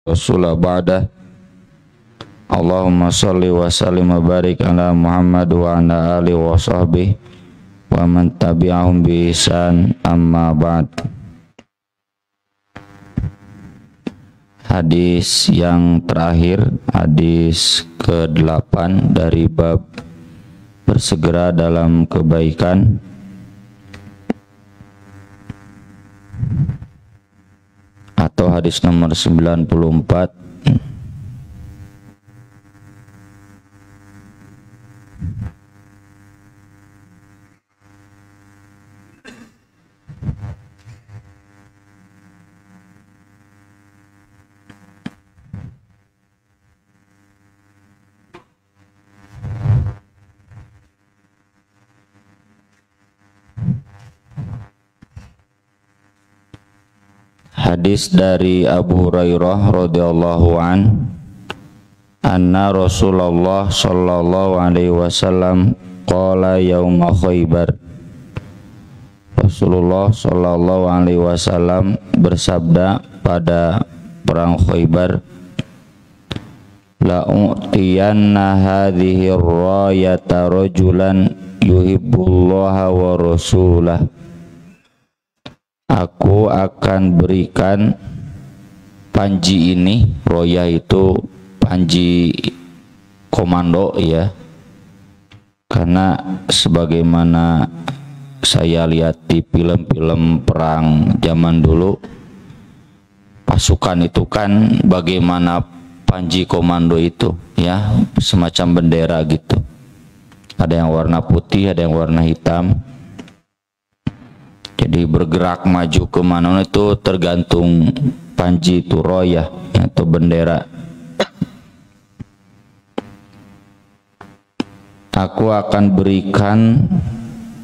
Rasulullah ba'dah. Allahumma salli wa sallim wa barik ala Muhammad wa ala alihi wa sahbihi wa man tabi'ahum bi ihsan, amma ba'd. Hadis yang terakhir, hadis ke-8 dari bab bersegera dalam kebaikan. Atau hadis nomor 94. Hadis dari Abu Hurairah radhiyallahu an, anna Rasulullah sallallahu alaihi wasallam qala yauma Khaibar. Rasulullah sallallahu alaihi wasallam bersabda pada perang Khaibar, la u'tiyanna hadhihi ar-rayata rajulan yuhibbullaha wa rasulah. Aku akan berikan panji ini, roya itu panji komando ya, karena sebagaimana saya lihat di film-film perang zaman dulu, pasukan itu kan bagaimana panji komando itu ya, semacam bendera gitu, ada yang warna putih, ada yang warna hitam. Jadi bergerak maju kemana itu tergantung panji itu, royah atau bendera. Aku akan berikan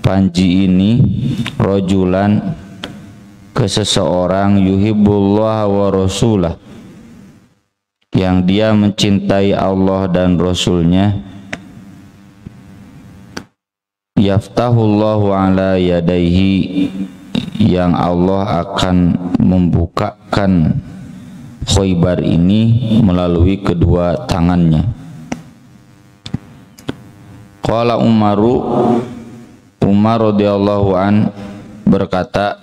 panji ini rojulan ke seseorang yuhibbullah wa rasulah, yang dia mencintai Allah dan Rasulnya. Yaftahullahu ala yadaihi, yang Allah akan membukakan Khaibar ini melalui kedua tangannya. Qala Umar radhiyallahu an berkata,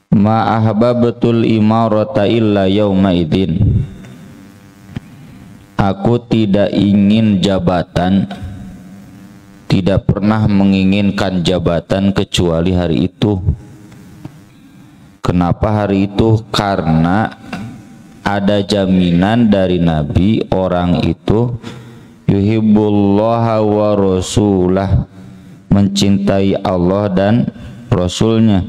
ma ahbabtul imarata illa yauma idzin. Aku tidak ingin jabatan, tidak pernah menginginkan jabatan kecuali hari itu. Kenapa hari itu? Karena ada jaminan dari Nabi, orang itu yuhibbullaha wa rasulah, mencintai Allah dan Rasulnya.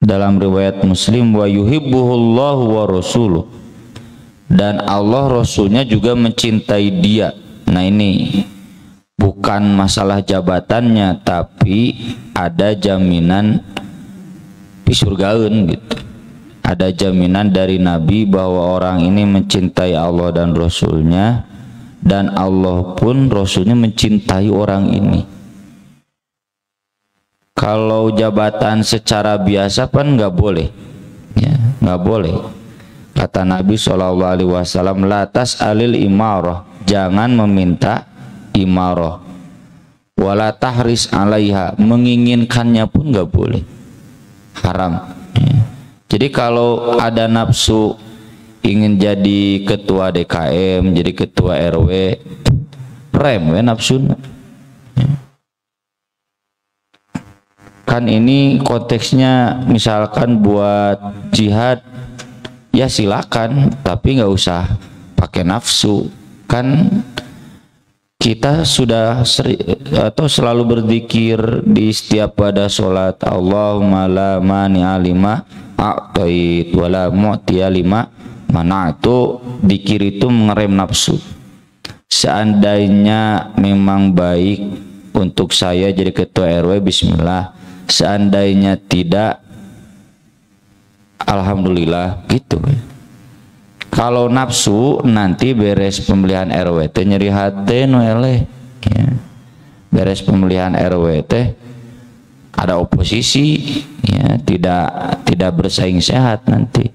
Dalam riwayat Muslim, wa yuhibbuhullahu wa rasuluh, dan Allah Rasulnya juga mencintai dia. Nah ini bukan masalah jabatannya, tapi ada jaminan di surgaun gitu. Ada jaminan dari Nabi bahwa orang ini mencintai Allah dan Rasulnya, dan Allah pun Rasulnya mencintai orang ini. Kalau jabatan secara biasa kan nggak boleh, ya, nggak boleh. Kata Nabi SAW, la tas'alil imarah, jangan meminta imarah. Wala tahris alaiha, menginginkannya pun nggak boleh, haram. Ya. Jadi kalau ada nafsu ingin jadi ketua DKM, jadi ketua RW, rem ya nafsunya. Kan ini konteksnya misalkan buat jihad, ya silakan, tapi nggak usah pakai nafsu. Kan kita sudah selalu berzikir di setiap pada sholat, Allahumma la mani'a lima a'tait wa la mu'tiya lima mana'tu. Dzikir itu mengerem nafsu. Seandainya memang baik untuk saya jadi ketua RW, bismillah. Seandainya tidak, alhamdulillah gitu. Kalau nafsu nanti beres pemilihan RW teh nyeri hati nu eleh ya. Beres pemilihan RW teh ada oposisi ya, tidak bersaing sehat nanti.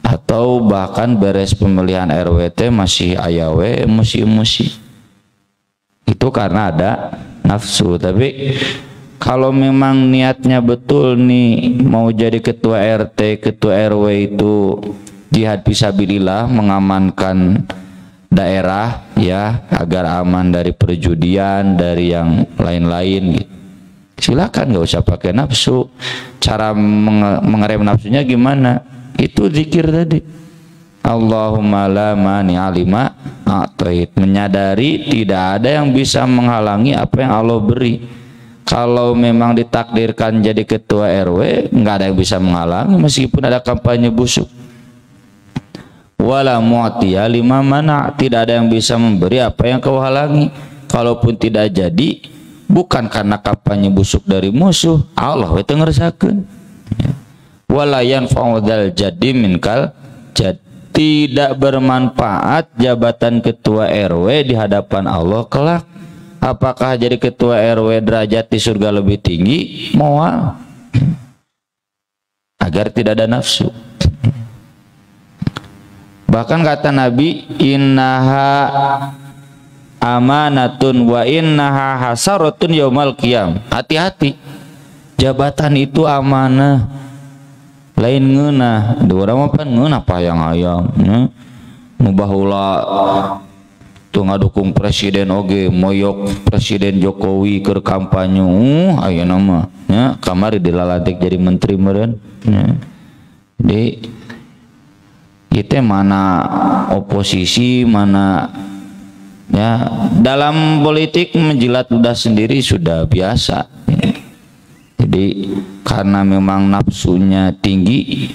Atau bahkan beres pemilihan RW teh masih ayawe emosi-emosi. Itu karena ada nafsu. Tapi kalau memang niatnya betul nih mau jadi ketua RT, ketua RW itu jihad fisabilillah, mengamankan daerah ya agar aman dari perjudian, dari yang lain-lain gitu. Silakan, nggak usah pakai nafsu. Cara mengerem nafsunya gimana? Itu zikir tadi. Allahumma la mani'a lima a'tait, menyadari tidak ada yang bisa menghalangi apa yang Allah beri. Kalau memang ditakdirkan jadi ketua RW, nggak ada yang bisa menghalangi meskipun ada kampanye busuk. Wala mu'tiya lima mana', tidak ada yang bisa memberi apa yang kau halangi. Kalaupun tidak jadi, bukan karena kampanye busuk dari musuh, Allah itu ngerasakan. Wala yanfa'u dzal jaddi minkal jad, tidak bermanfaat jabatan ketua RW di hadapan Allah kelak. Apakah jadi ketua RW derajat di surga lebih tinggi? Moal. Agar tidak ada nafsu. Bahkan kata Nabi, innaha amanatun wa innaha hasaratun yaumal qiyam. Hati-hati, jabatan itu amanah, lain ngeunah. Dua orang apa ngeunah payang-hayang mubahula tuh ngadukung presiden oge, moyok presiden Jokowi ke kampanye aya nama ya, kamari dilalantik jadi menteri meureun ya. Jadi kita mana oposisi, mana ya, dalam politik menjilat ludah sendiri sudah biasa ya. Jadi karena memang nafsunya tinggi,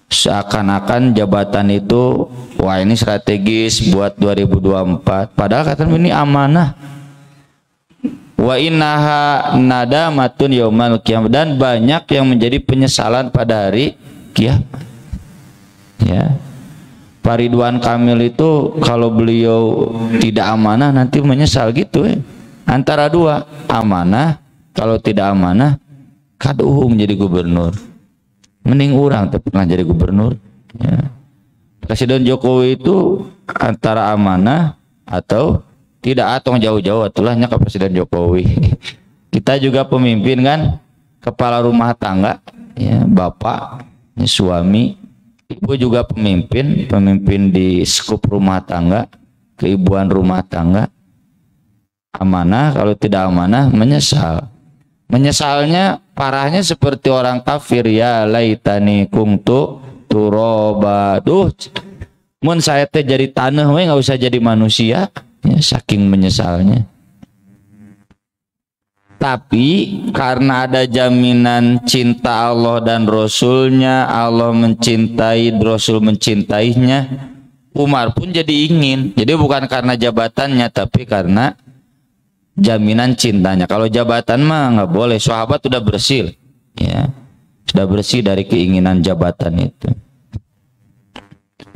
seakan-akan jabatan itu wah ini strategis buat 2024, padahal katanya ini amanah. Wa innaha nadamatun yaumal qiyamah, dan banyak yang menjadi penyesalan pada hari kiamat ya. Pak Ridwan Kamil itu kalau beliau tidak amanah nanti menyesal gitu ya. Antara dua, amanah, kalau tidak amanah kaduh menjadi gubernur. Mending orang tapi pernah jadi gubernur ya. Presiden Jokowi itu antara amanah atau tidak, atau jauh-jauh atulahnya ke Presiden Jokowi. Kita juga pemimpin kan, kepala rumah tangga ya, bapak ya, suami, ibu juga pemimpin di skup rumah tangga, keibuan rumah tangga. Amanah, kalau tidak amanah menyesal. Menyesalnya parahnya seperti orang kafir, ya laitani kuntu turoba, duh mun saya teh jadi tanah we nggak usah jadi manusia ya, saking menyesalnya. Tapi karena ada jaminan cinta Allah dan Rasulnya, Allah mencintai, Rasul mencintainya, Umar pun jadi ingin. Jadi bukan karena jabatannya, tapi karena jaminan cintanya. Kalau jabatan mah nggak boleh. Sahabat sudah bersih ya, sudah bersih dari keinginan jabatan itu.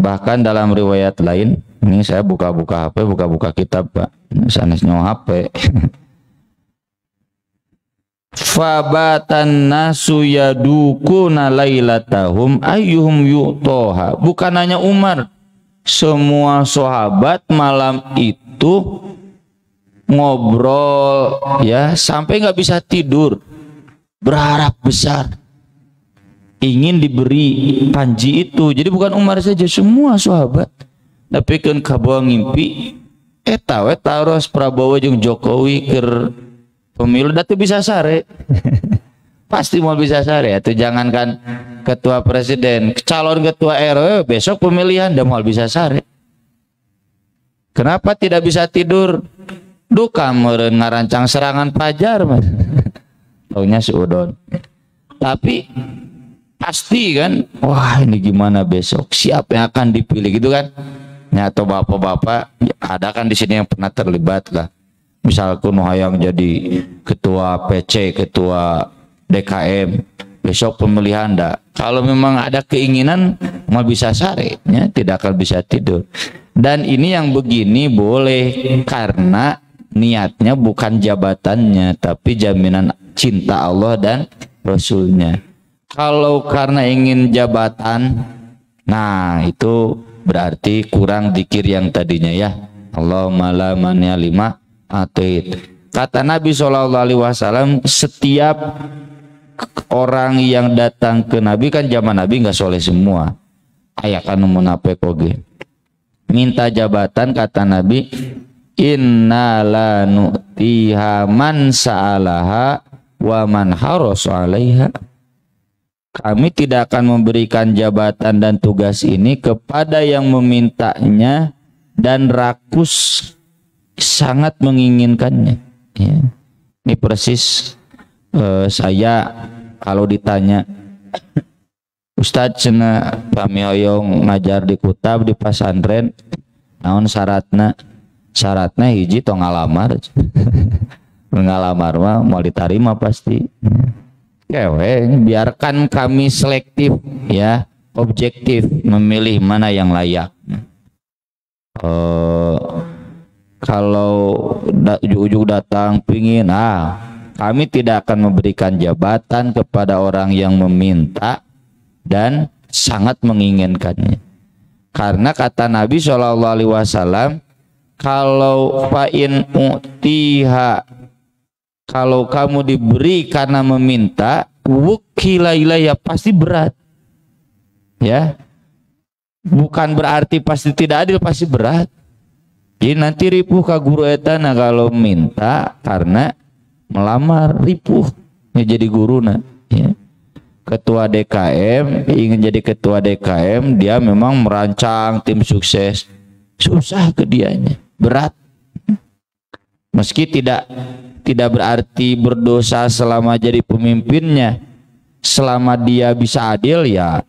Bahkan dalam riwayat lain, ini saya buka-buka HP, buka-buka kitab Pak, sanesnya HP. Fabatan nasu yadukuna lailatahum ayyuhum yu'toha. Bukan hanya Umar, semua sahabat malam itu ngobrol ya sampai nggak bisa tidur, berharap besar ingin diberi panji itu. Jadi bukan Umar saja, semua sahabat. Tapi kan kabawa ngimpi eta we taros Prabowo jeung Jokowi keur pemilu datu bisa sare. Pasti mau bisa sare atuh, jangankan ketua presiden, calon ketua RW besok pemilihan udah mau bisa sare. Kenapa tidak bisa tidur? Duka meureun ngarancang serangan fajar mas. Taunya seudon. Tapi pasti kan, wah ini gimana besok, siapa yang akan dipilih gitu kan? Ya, atau bapak-bapak ada kan di sini yang pernah terlibat lah. Misalkan hayang jadi ketua PC, ketua DKM, besok pemilihan dah. Kalau memang ada keinginan mau bisa sare, ya, tidak akan bisa tidur. Dan ini yang begini boleh karena niatnya bukan jabatannya, tapi jaminan cinta Allah dan Rasulnya. Kalau karena ingin jabatan, nah itu berarti kurang zikir yang tadinya ya. Allahumma la mani'a lima atait. Kata Nabi SAW, setiap orang yang datang ke Nabi, kan zaman Nabi nggak soleh semua, ayakan munafik oge, minta jabatan, kata Nabi, inna la nu'tiha man sa'alaha wa man harasa 'alaiha. Kami tidak akan memberikan jabatan dan tugas ini kepada yang memintanya dan rakus sangat menginginkannya. Ya. Ini persis saya kalau ditanya, Ustadz cenah kami hoyong ngajar di kutab di pesantren, naon syaratna hiji tong ngalamar. Ngalamar mah mau diterima pasti. Biarkan kami selektif ya, objektif memilih mana yang layak. Kalau ujung-ujung datang pingin, kami tidak akan memberikan jabatan kepada orang yang meminta dan sangat menginginkannya. Karena kata Nabi SAW, kalau fa'in utiha, kalau kamu diberi karena meminta, wukila ilayya, pasti berat. Ya. Bukan berarti pasti tidak adil, pasti berat. Jadi nanti ripuh ka guru etana kalau minta karena melamar, ripuh jadi guruna. Ya. Ketua DKM ingin jadi ketua DKM, dia memang merancang tim sukses, susah ke dianya, berat. Meski tidak berarti berdosa selama jadi pemimpinnya, selama dia bisa adil ya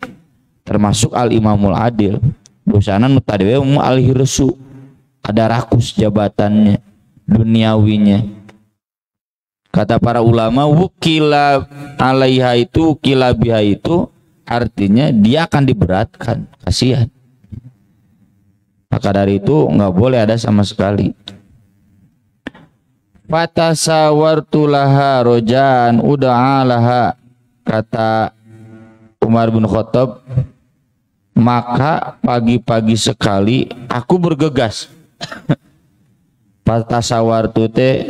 termasuk al-imamul adil. Dosana nu tadewe al-hirsu, ada rakus jabatannya, duniawinya. Kata para ulama, wukila alaiha itu, wukila biha itu artinya dia akan diberatkan, kasihan. Maka dari itu nggak boleh ada sama sekali. Fatasawartu laha rojan uda'alaha, kata Umar bin Khattab, maka pagi-pagi sekali aku bergegas. Fatasawartu teh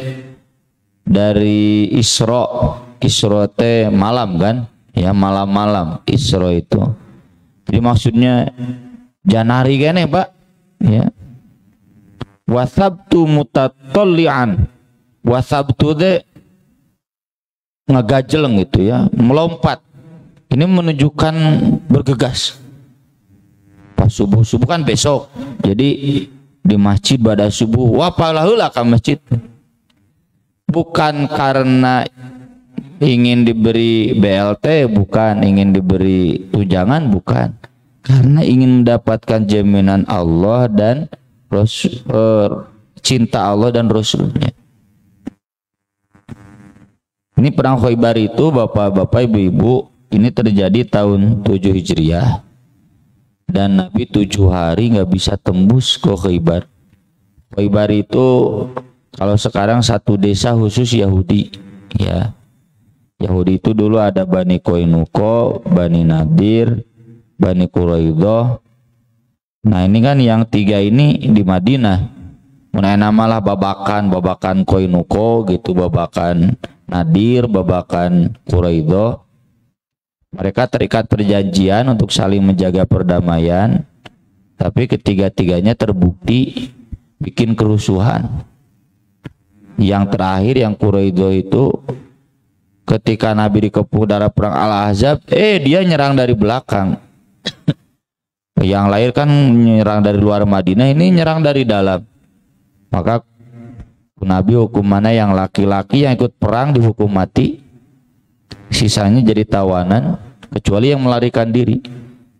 dari Isra teh malam kan ya, malam-malam Isra itu, jadi maksudnya janari kan ya Pak ya. Wasabtu mutatallian, wasabtu deh ngagajeleng gitu ya, melompat. Ini menunjukkan bergegas. Pas subuh kan besok, jadi di masjid pada subuh wapalah ke masjid. Bukan karena ingin diberi BLT, bukan ingin diberi tunjangan, bukan, karena ingin mendapatkan jaminan Allah dan cinta Allah dan Rasulnya. Ini perang Khaybar itu bapak-bapak, ibu-ibu, ini terjadi tahun 7 Hijriah dan Nabi 7 hari nggak bisa tembus ke Khaybar. Khaybar itu kalau sekarang satu desa khusus Yahudi ya. Yahudi itu dulu ada Bani Koinuko, Bani Nadir, Bani Quraidah. Nah ini kan yang tiga ini di Madinah. Mulai namalah babakan Koinuko gitu, babakan Nadir, babakan Quraidah. Mereka terikat perjanjian untuk saling menjaga perdamaian, tapi ketiga-tiganya terbukti bikin kerusuhan. Yang terakhir yang Quraidah itu ketika Nabi dikepung darah perang Al-Ahzab, dia nyerang dari belakang. Yang lain kan nyerang dari luar Madinah, ini nyerang dari dalam. Maka Nabi hukum mana yang laki-laki yang ikut perang dihukum mati, sisanya jadi tawanan kecuali yang melarikan diri.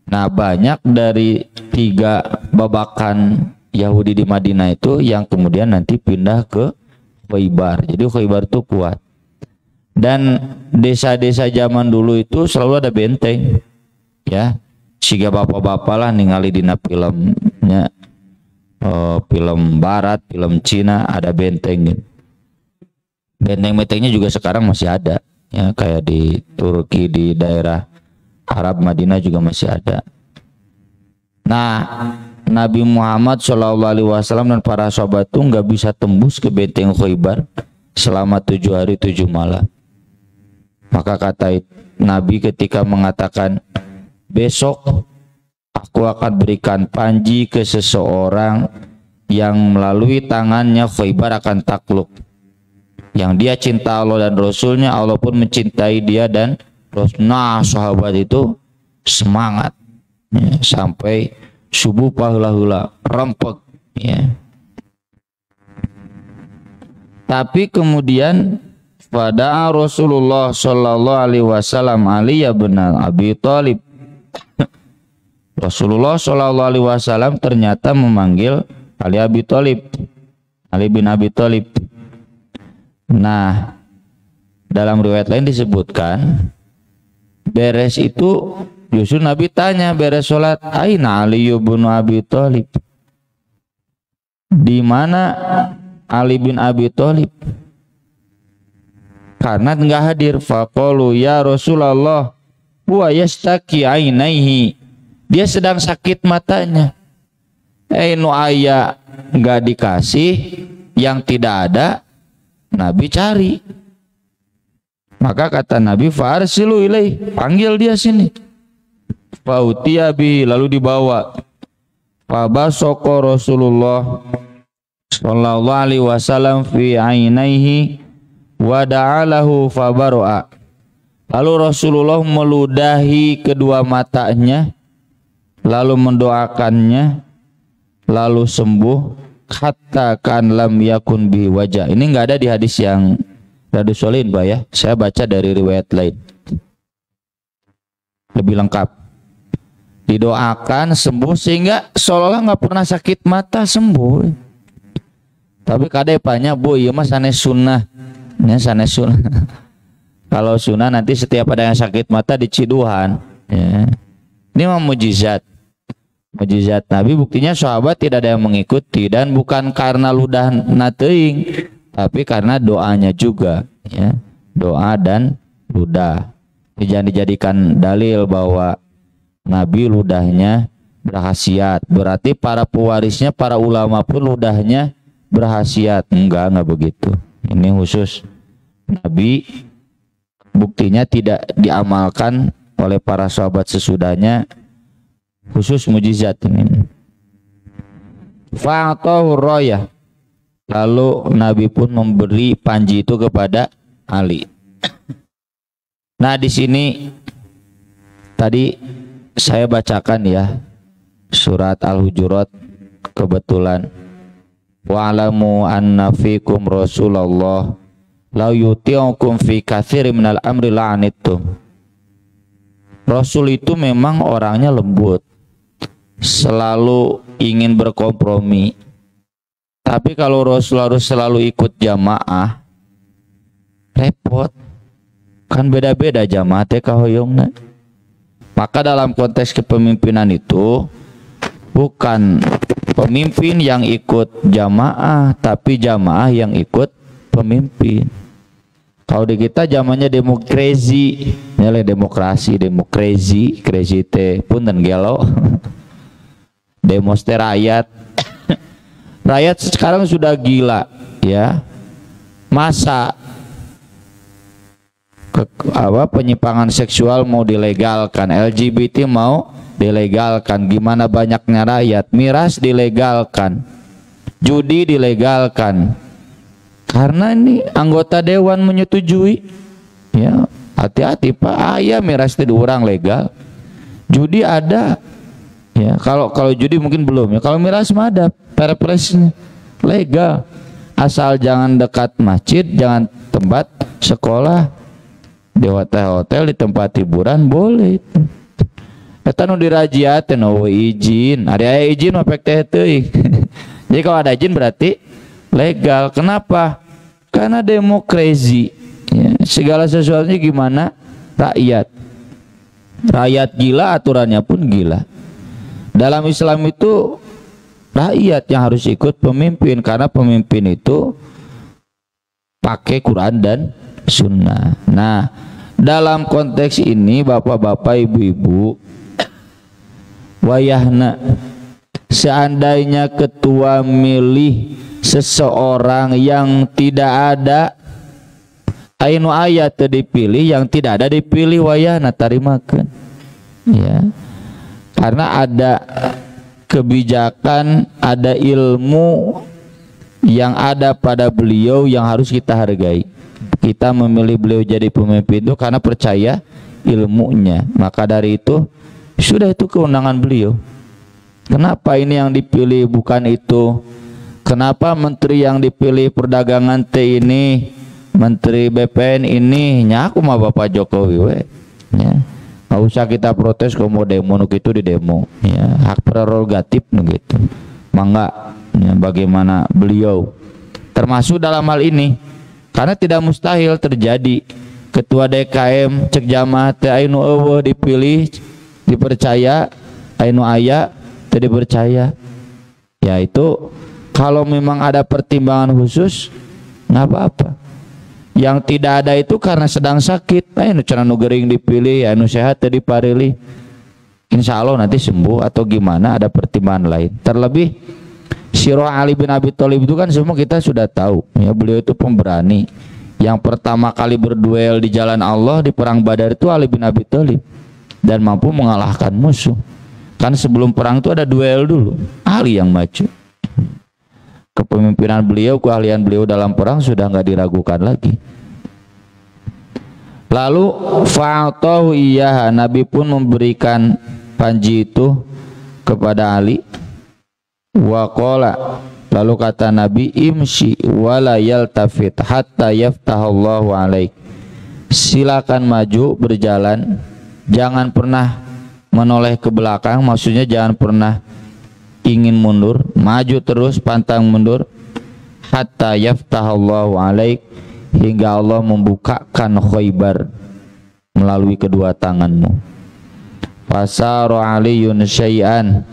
Nah banyak dari 3 babakan Yahudi di Madinah itu yang kemudian nanti pindah ke Khaybar. Jadi Khaybar itu kuat. Dan desa-desa zaman dulu itu selalu ada benteng, ya. Siga bapak-bapak lah ningali dina filmnya, film barat, film Cina ada benteng gitu. Benteng-bentengnya juga sekarang masih ada, ya, kayak di Turki, di daerah Arab Madinah juga masih ada. Nah, Nabi Muhammad SAW dan para sahabat itu nggak bisa tembus ke benteng Khaybar selama 7 hari 7 malam. Maka kata Nabi ketika mengatakan, besok aku akan berikan panji ke seseorang yang melalui tangannya Khaybar akan takluk. Yang dia cinta Allah dan Rasulnya, Allah pun mencintai dia dan Rasul. Nah, sahabat itu semangat, ya, sampai subuh pahula-hula rempek, ya. Tapi kemudian pada Rasulullah Shallallahu Alaihi Wasallam Ali bin Abi Thalib. Rasulullah Shallallahu Alaihi Wasallam ternyata memanggil Ali Abi Thalib, Ali bin Abi Thalib. Nah, dalam riwayat lain disebutkan beres itu justru Nabi tanya beres sholat, aina Ali bin Abi Thalib, di mana Ali bin Abi Thalib? Karena enggak hadir. Faqalu ya Rasulullah huwa yastaki ainaihi, dia sedang sakit matanya. Nu aya enggak dikasih, yang tidak ada Nabi cari. Maka kata Nabi, farsilu ilai, panggil dia sini. Fautiya bi, lalu dibawa. Fabasoko Rasulullah sallallahu alaihi wasallam fi ainaihi wa da'alahu fabaro'a. Lalu Rasulullah meludahi kedua matanya, lalu mendoakannya, lalu sembuh. Hatta kan lam yakun bi wajah. Ini enggak ada di hadis yang Radu Solihin, Pak, ya. Saya baca dari riwayat lain, lebih lengkap. Didoakan sembuh sehingga seolah-olah nggak pernah sakit mata, sembuh. Tapi kadepanya, Bu, iya mas sanes sunnah, ya sanes sunnah. Kalau sunnah nanti setiap ada yang sakit mata diciduhan, ya. Ini mah mujizat. Mujizat Nabi, buktinya sahabat tidak ada yang mengikuti, dan bukan karena ludah nateing, tapi karena doanya juga, ya. Doa dan ludah. Jangan dijadikan dalil bahwa Nabi ludahnya berkhasiat, berarti para pewarisnya, para ulama pun ludahnya berkhasiat. Enggak begitu. Ini khusus Nabi, buktinya tidak diamalkan oleh para sahabat sesudahnya, khusus mujizat ini. Fa'atahu rayah, lalu Nabi pun memberi panji itu kepada Ali. Nah, di sini tadi saya bacakan, ya, surat Al-Hujurat kebetulan. Wa'lamu anna fikum Rasulullah la yuti'ukum fi katsirin minal amri la'anittum. Rasul itu memang orangnya lembut, selalu ingin berkompromi. Tapi kalau Rasul harus selalu ikut jamaah, repot. Kan beda-beda jamaah teh kahoyongna. Maka dalam konteks kepemimpinan itu bukan pemimpin yang ikut jamaah, tapi jamaah yang ikut pemimpin. Kalau di kita zamannya demokrasi, nyale demokrasi, crazy teh punten gelo. Demos teh rakyat. Rakyat sekarang sudah gila, ya. Masa penyimpangan seksual mau dilegalkan, LGBT mau dilegalkan, gimana banyaknya rakyat, miras dilegalkan, judi dilegalkan. Karena ini anggota dewan menyetujui, ya. Hati-hati Pak, ayah miras itu orang legal, judi ada, ya. Kalau judi mungkin belum, ya. Kalau miras mah ada, perpresnya legal, asal jangan dekat masjid, jangan tempat sekolah, di hotel, di tempat hiburan boleh. Eta nu dirajia teh nu izin, ada izin mah pek teh teuing. Jadi kalau ada izin berarti legal. Kenapa? Karena demokrasi, ya. segala sesuatunya gimana? Rakyat. Rakyat gila, aturannya pun gila. Dalam Islam itu rakyat yang harus ikut pemimpin, karena pemimpin itu pakai Quran dan Sunnah. Nah, dalam konteks ini bapak-bapak, ibu-ibu, wayahna seandainya ketua milih seseorang yang tidak ada ainu ayat dipilih, yang tidak ada dipilih, wayahna tarimakeun ya, karena ada kebijakan, ada ilmu yang ada pada beliau yang harus kita hargai. Kita memilih beliau jadi pemimpin itu karena percaya ilmunya, maka dari itu sudah, itu kewenangan beliau. Kenapa ini yang dipilih bukan itu? Kenapa menteri yang dipilih perdagangan T ini, menteri BPN ini nyaku mah Bapak Jokowi we ya. Nggak usah kita protes, kalau mau demo nuk itu di demo ya, hak prerogatif gitu. Mangga ya, bagaimana beliau termasuk dalam hal ini, karena tidak mustahil terjadi ketua DKM cek jamaah teh ainu eueuh dipilih dipercaya, ainu aya teh dipercaya ya. Itu kalau memang ada pertimbangan khusus nggak apa-apa. Yang tidak ada itu karena sedang sakit, anu cenah nu geuring dipilih, anu sehat teh diparili, insya Allah nanti sembuh atau gimana, ada pertimbangan lain. Terlebih Sirah Ali bin Abi Thalib itu kan semua kita sudah tahu ya, beliau itu pemberani. Yang pertama kali berduel di jalan Allah di perang Badar itu Ali bin Abi Thalib, dan mampu mengalahkan musuh. Kan sebelum perang itu ada duel dulu, Ali yang maju. Kepemimpinan beliau, keahlian beliau dalam perang sudah nggak diragukan lagi. Lalu fa'atahu iyyaha, Nabi pun memberikan panji itu kepada Ali. Wa qala, lalu kata Nabi, imshi wala yaltafit hatta yaftahallahu alaik. Silakan maju, berjalan, jangan pernah menoleh ke belakang, maksudnya jangan pernah ingin mundur, maju terus, pantang mundur, hatta yaftahallahu alaik, hingga Allah membukakan Khaybar melalui kedua tanganmu. Fasara Aliyun syai'an,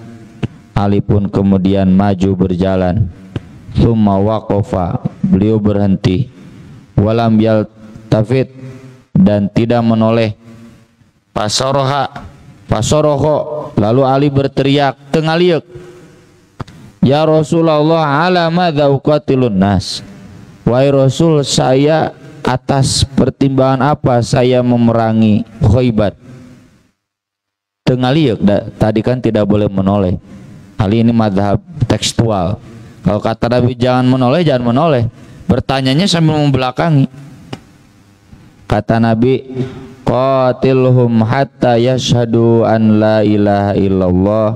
Ali pun kemudian maju berjalan. Tsumma waqafa, beliau berhenti. Walam yaltafit, dan tidak menoleh. Fasoroho, lalu Ali berteriak tengaliuk, ya Rasulullah, ala madza uqatilun nas. Wahai Rasul, saya atas pertimbangan apa saya memerangi Khaybar? Tengaliuk, tadi kan tidak boleh menoleh. Ali ini mazhab tekstual. Kalau kata Nabi jangan menoleh, jangan menoleh. Bertanyanya sambil membelakangi. Kata Nabi, qatilhum hatta yashhadu an la ilaha illallah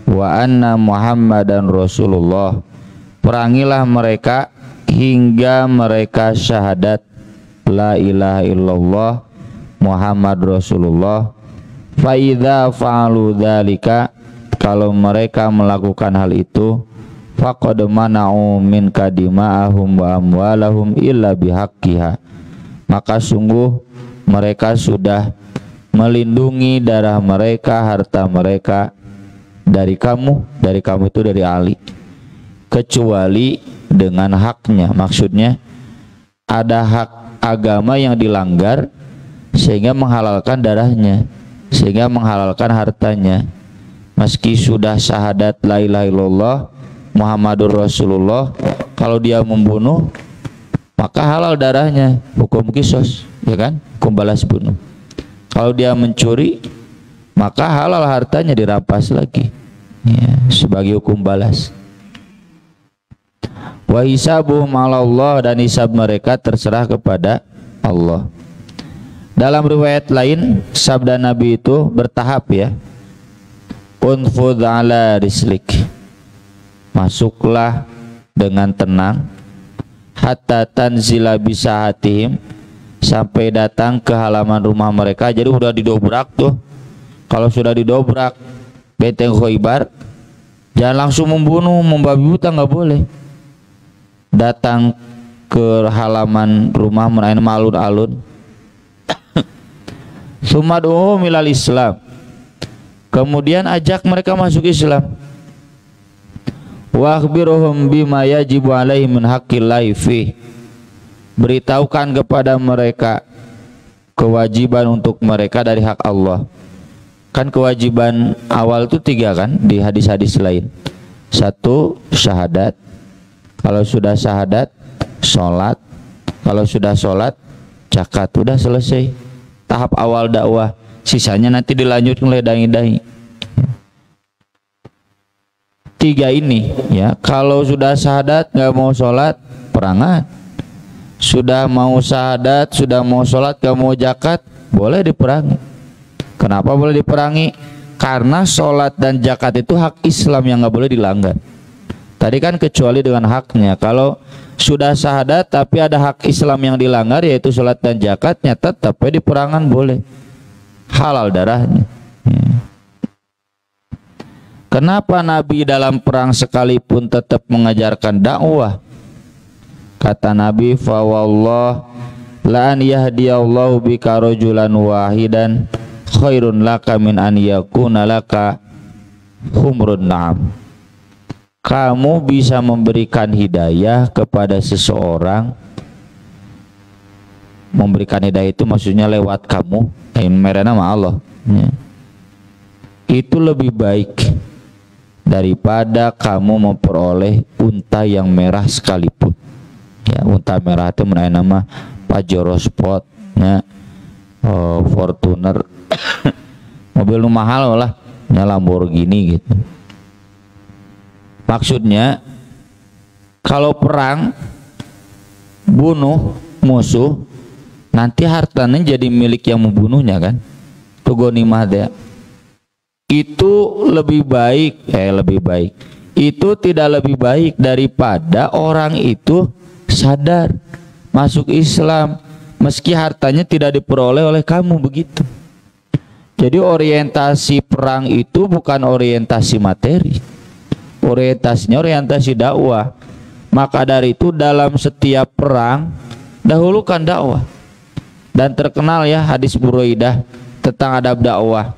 wa anna Muhammadan Rasulullah. Perangilah mereka hingga mereka syahadat la ilaha illallah Muhammad Rasulullah. Fa idza fa'alu dzalika, kalau mereka melakukan hal itu, faqad mana'u min kadima'ahum wa amwalahum illa bihaqqiha, maka sungguh mereka sudah melindungi darah mereka, harta mereka dari kamu itu dari Ali, kecuali dengan haknya. Maksudnya ada hak agama yang dilanggar sehingga menghalalkan darahnya, sehingga menghalalkan hartanya. Meski sudah syahadat la ilaha illallah Muhammadur Rasulullah, kalau dia membunuh maka halal darahnya, hukum kisos, ya kan, hukum balas bunuh. Kalau dia mencuri maka halal hartanya dirampas lagi ya, sebagai hukum balas. Wa hisabuhum 'ala Allah, dan hisab mereka terserah kepada Allah. Dalam riwayat lain sabda Nabi itu bertahap ya. Unfudh 'ala rislik, masuklah dengan tenang, hatta tanzila bisahatihim, sampai datang ke halaman rumah mereka. Jadi udah didobrak tuh. Kalau sudah didobrak benteng Khaybar, jangan langsung membunuh, membabi buta, nggak boleh. Datang ke halaman rumah menaik alun-alun, Sumad'uhum ilal Islam. Kemudian ajak mereka masuk Islam. Wa akhbiruhum bima yajibu alaihim min haqqillahi fi. Beritahukan kepada mereka kewajiban untuk mereka dari hak Allah. Kan kewajiban awal itu 3 kan di hadis-hadis lain. 1, syahadat. Kalau sudah syahadat, sholat. Kalau sudah sholat, zakat. Udah selesai tahap awal dakwah. Sisanya nanti dilanjutkan oleh dai-dai. 3 ini ya. Kalau sudah syahadat nggak mau sholat, perangan. Sudah mau syahadat, sudah mau sholat, nggak mau zakat, boleh diperangi. Kenapa boleh diperangi? Karena sholat dan zakat itu hak Islam yang nggak boleh dilanggar. Tadi kan kecuali dengan haknya. Kalau sudah syahadat tapi ada hak Islam yang dilanggar, yaitu sholat dan zakatnya, tetap di perangan boleh. Halal darahnya. Kenapa Nabi dalam perang sekalipun tetap mengajarkan dakwah? Kata Nabi, fa wallah la an yahdiyallahu bika rajulan wahidan khairun laka min an yakuna laka humrun na'am. Kamu bisa memberikan hidayah kepada seseorang. Memberikan hidayah itu maksudnya lewat kamu, merena sama Allah ya. Itu lebih baik daripada kamu memperoleh unta yang merah sekalipun ya. Unta merah itu mengenai nama Pajero Sport ya, Fortuner mobil mahal lah ya, Lamborghini gitu. Maksudnya kalau perang bunuh musuh, nanti hartanya jadi milik yang membunuhnya kan, itu ghanimah dia. Itu lebih baik, itu tidak lebih baik daripada orang itu sadar masuk Islam meski hartanya tidak diperoleh oleh kamu, begitu. Jadi orientasi perang itu bukan orientasi materi, orientasinya orientasi dakwah. Maka dari itu dalam setiap perang dahulukan dakwah. Dan terkenal ya hadis Buraidah tentang adab dakwah.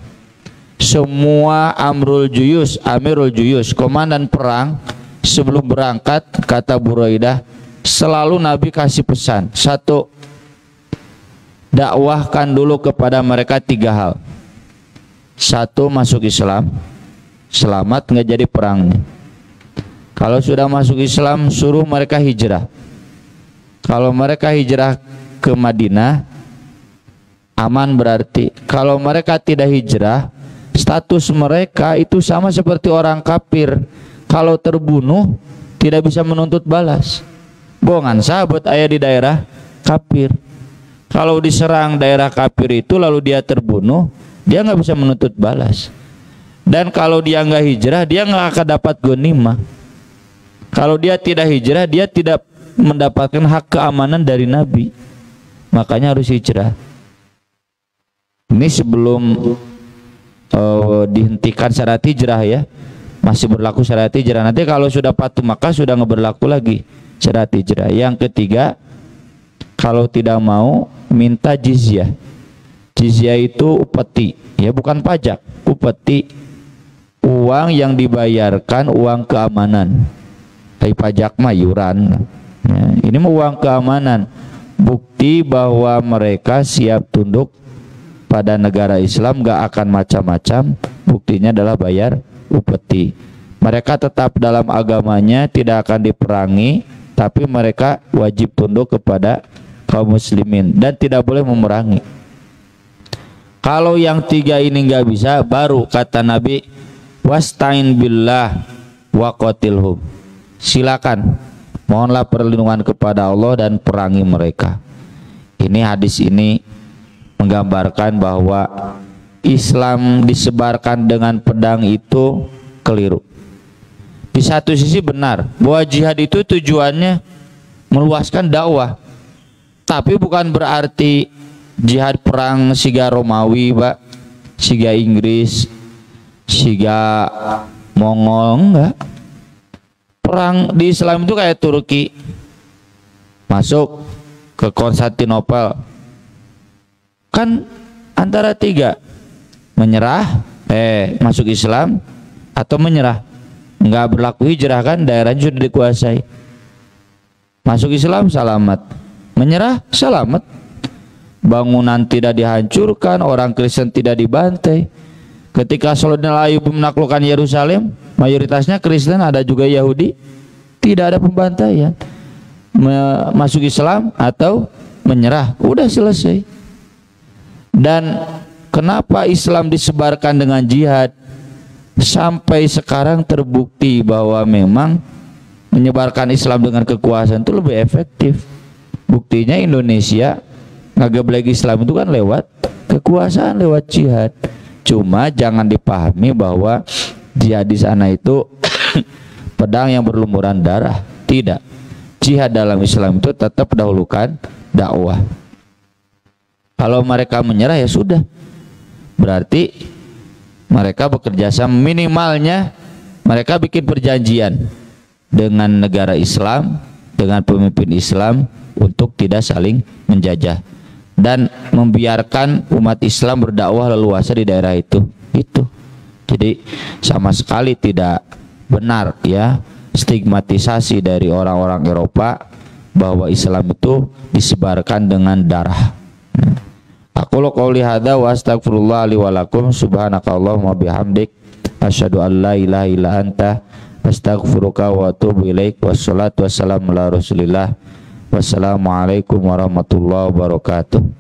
Semua amirul juyus, komandan perang, sebelum berangkat, kata Buraidah, selalu Nabi kasih pesan. 1, dakwahkan dulu kepada mereka 3 hal. 1, masuk Islam, selamat nggak jadi perangnya. Kalau sudah masuk Islam, suruh mereka hijrah. Kalau mereka hijrah ke Madinah, aman berarti. Kalau mereka tidak hijrah, status mereka itu sama seperti orang kafir. Kalau terbunuh tidak bisa menuntut balas. Bongan sahabat ayah di daerah kafir. Kalau diserang daerah kafir itu lalu dia terbunuh, dia nggak bisa menuntut balas. Dan kalau dia nggak hijrah, dia nggak akan dapat ghanimah. Kalau dia tidak hijrah, dia tidak mendapatkan hak keamanan dari Nabi. Makanya harus hijrah. Ini sebelum dihentikan syarat hijrah ya, masih berlaku syarat hijrah. Nanti kalau sudah Fatu Makkah sudah nggak berlaku lagi syarat hijrah. Yang ketiga, kalau tidak mau minta jizyah. Jizyah itu upeti ya, bukan pajak, upeti, uang yang dibayarkan, uang keamanan. Dari pajak mah iuran ya, ini mah uang keamanan, bukti bahwa mereka siap tunduk pada negara Islam, gak akan macam-macam. Buktinya adalah bayar upeti. Mereka tetap dalam agamanya, tidak akan diperangi, tapi mereka wajib tunduk kepada kaum muslimin dan tidak boleh memerangi. Kalau yang 3 ini nggak bisa, baru kata Nabi, wasta'in billah wa qatilhum. Silakan mohonlah perlindungan kepada Allah dan perangi mereka. Ini hadis ini menggambarkan bahwa Islam disebarkan dengan pedang itu keliru. Di satu sisi benar bahwa jihad itu tujuannya meluaskan dakwah, tapi bukan berarti jihad perang siga Romawi, Pak, siga Inggris, siga Mongol, enggak. Perang di Islam itu kayak Turki masuk ke Konstantinopel, kan antara tiga, menyerah, masuk Islam atau menyerah. Nggak berlaku hijrah kan, daerahnya sudah dikuasai. Masuk Islam selamat, menyerah selamat, bangunan tidak dihancurkan, orang Kristen tidak dibantai. Ketika Saladin Ayyub menaklukkan Yerusalem, mayoritasnya Kristen, ada juga Yahudi, tidak ada pembantaian. Masuk Islam atau menyerah, udah selesai. Dan kenapa Islam disebarkan dengan jihad? Sampai sekarang terbukti bahwa memang menyebarkan Islam dengan kekuasaan itu lebih efektif. Buktinya Indonesia ngegeblek Islam itu kan lewat kekuasaan, lewat jihad. Cuma jangan dipahami bahwa jihad di sana itu pedang yang berlumuran darah. Tidak. Jihad dalam Islam itu tetap dahulukan dakwah. Kalau mereka menyerah ya sudah, berarti mereka bekerja sama, minimalnya mereka bikin perjanjian dengan negara Islam, dengan pemimpin Islam untuk tidak saling menjajah dan membiarkan umat Islam berdakwah leluasa di daerah itu. Jadi sama sekali tidak benar ya stigmatisasi dari orang-orang Eropa bahwa Islam itu disebarkan dengan darah. Aku qouli hadza wa astaghfirullah li wa lakum, subhanakallahumma bihamdik asyhadu an la ilaha illa anta astaghfiruka wa atubu ilaik. Wassalatu wassalamu ala Rasulillah. Wassalamualaikum warahmatullahi wabarakatuh.